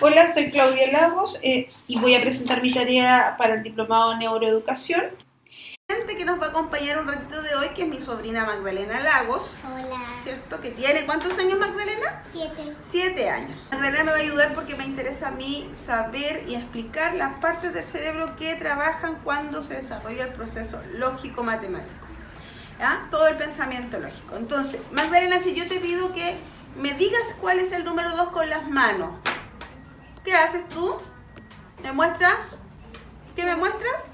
Hola, soy Claudia Lagos y voy a presentar mi tarea para el Diplomado en Neuroeducación. Que nos va a acompañar un ratito de hoy, que es mi sobrina Magdalena Lagos. Hola. ¿Cierto? ¿Que tiene cuántos años, Magdalena? 7. 7 años. Magdalena me va a ayudar porque me interesa a mí saber y explicar las partes del cerebro que trabajan cuando se desarrolla el proceso lógico-matemático. ¿Ya? Todo el pensamiento lógico. Entonces, Magdalena, si yo te pido que me digas cuál es el número 2 con las manos, ¿qué haces tú? ¿Me muestras? ¿Qué me muestras?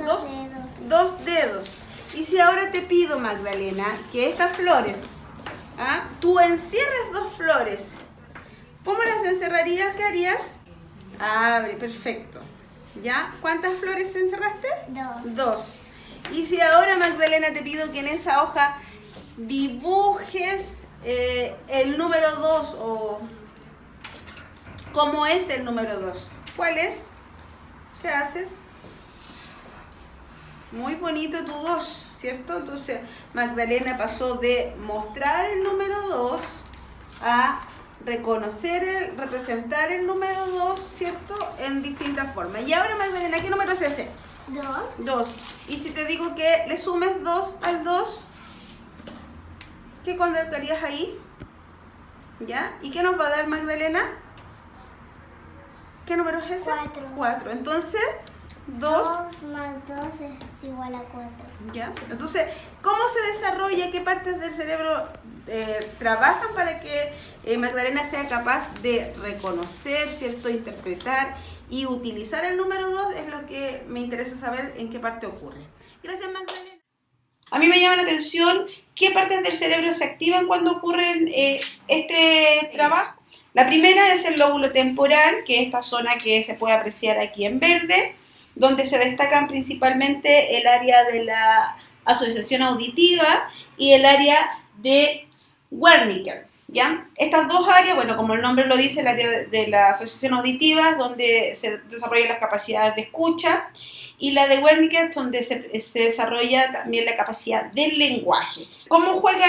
Dos dedos. 2 dedos. Y si ahora te pido, Magdalena, que estas flores, tú encierres 2 flores, ¿cómo las encerrarías? ¿Qué harías? Abre, perfecto. ¿Ya? ¿Cuántas flores encerraste? 2. 2. Y si ahora, Magdalena, te pido que en esa hoja dibujes el número 2 o cómo es el número 2. ¿Cuál es? ¿Qué haces? Muy bonito tu 2, ¿cierto? Entonces, Magdalena pasó de mostrar el número 2 a reconocer, representar el número 2, ¿cierto? En distintas formas. Y ahora, Magdalena, ¿qué número es ese? 2. 2. Y si te digo que le sumes 2 al 2, ¿qué colocarías ahí? ¿Ya? ¿Y qué nos va a dar, Magdalena? ¿Qué número es ese? 4. 4. Entonces, 2 más 2 es igual a 4. ¿ya? Entonces, ¿cómo se desarrolla? ¿Qué partes del cerebro trabajan para que Magdalena sea capaz de reconocer, ¿cierto? Interpretar y utilizar el número 2? Es lo que me interesa saber en qué parte ocurre. Gracias, Magdalena. A mí me llama la atención qué partes del cerebro se activan cuando ocurre este trabajo. La primera es el lóbulo temporal, que es esta zona que se puede apreciar aquí en verde, donde se destacan principalmente el área de la asociación auditiva y el área de Wernicke, ¿ya? Estas dos áreas, bueno, como el nombre lo dice, el área de la asociación auditiva es donde se desarrollan las capacidades de escucha, y la de Wernicke es donde se desarrolla también la capacidad del lenguaje. ¿Cómo juega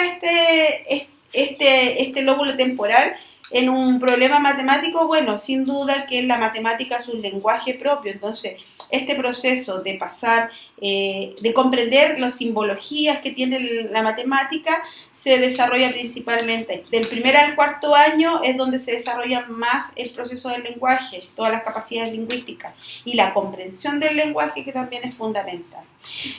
este lóbulo temporal en un problema matemático? Bueno, sin duda que la matemática es un lenguaje propio. Entonces, este proceso de pasar, de comprender las simbologías que tiene la matemática, se desarrolla principalmente. Del primer al cuarto año es donde se desarrolla más el proceso del lenguaje, todas las capacidades lingüísticas y la comprensión del lenguaje, que también es fundamental.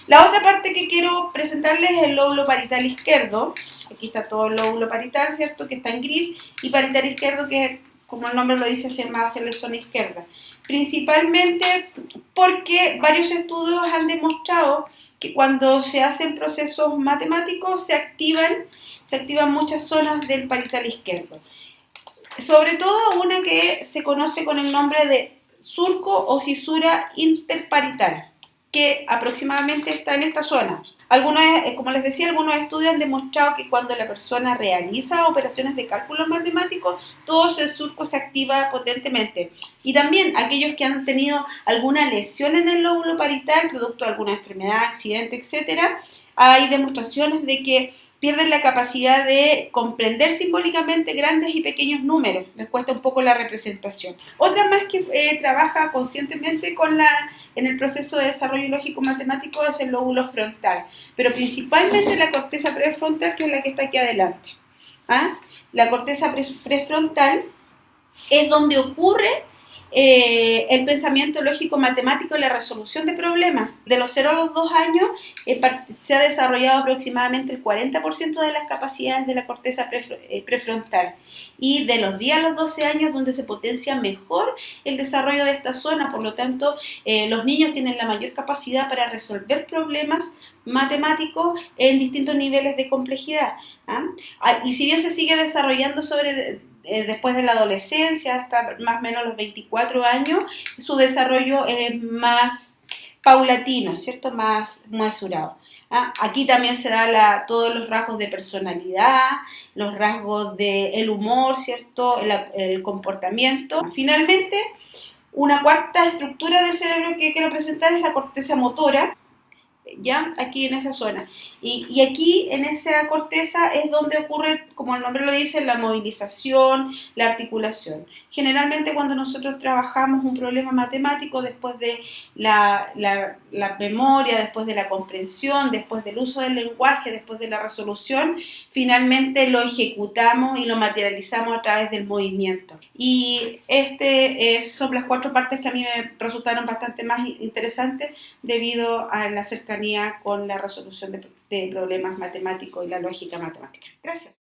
La otra parte que quiero presentarles es el lóbulo parietal izquierdo. Aquí está todo el lóbulo parietal, ¿cierto? Que está en gris, y parietal izquierdo, que como el nombre lo dice, se llama hacia la zona izquierda. Principalmente porque varios estudios han demostrado que cuando se hacen procesos matemáticos se activan muchas zonas del parietal izquierdo. Sobre todo una que se conoce con el nombre de surco o cisura interparietal, que aproximadamente está en esta zona. Como les decía, algunos estudios han demostrado que cuando la persona realiza operaciones de cálculos matemáticos, todo ese surco se activa potentemente. Y también aquellos que han tenido alguna lesión en el lóbulo parietal, producto de alguna enfermedad, accidente, etc., hay demostraciones de que pierden la capacidad de comprender simbólicamente grandes y pequeños números. Les cuesta un poco la representación. Otra más que trabaja conscientemente en el proceso de desarrollo lógico-matemático es el lóbulo frontal, pero principalmente la corteza prefrontal, que es la que está aquí adelante. La corteza prefrontal es donde ocurre el pensamiento lógico-matemático y la resolución de problemas. De los 0 a los 2 años se ha desarrollado aproximadamente el 40% de las capacidades de la corteza prefrontal, y de los 10 a los 12 años donde se potencia mejor el desarrollo de esta zona. Por lo tanto, los niños tienen la mayor capacidad para resolver problemas matemáticos en distintos niveles de complejidad. Y si bien se sigue desarrollando después de la adolescencia, hasta más o menos los 24 años, su desarrollo es más paulatino, ¿cierto? Más mesurado. Aquí también se da todos los rasgos de personalidad, los rasgos del humor, ¿cierto? El comportamiento. Finalmente, una cuarta estructura del cerebro que quiero presentar es la corteza motora, ¿ya? Aquí en esa zona. Y aquí, en esa corteza, es donde ocurre, como el nombre lo dice, la movilización, la articulación. Generalmente cuando nosotros trabajamos un problema matemático, después de la memoria, después de la comprensión, después del uso del lenguaje, después de la resolución, finalmente lo ejecutamos y lo materializamos a través del movimiento. Y son las 4 partes que a mí me resultaron bastante más interesantes debido a la cercanía con la resolución de problemas matemáticos y la lógica matemática. Gracias.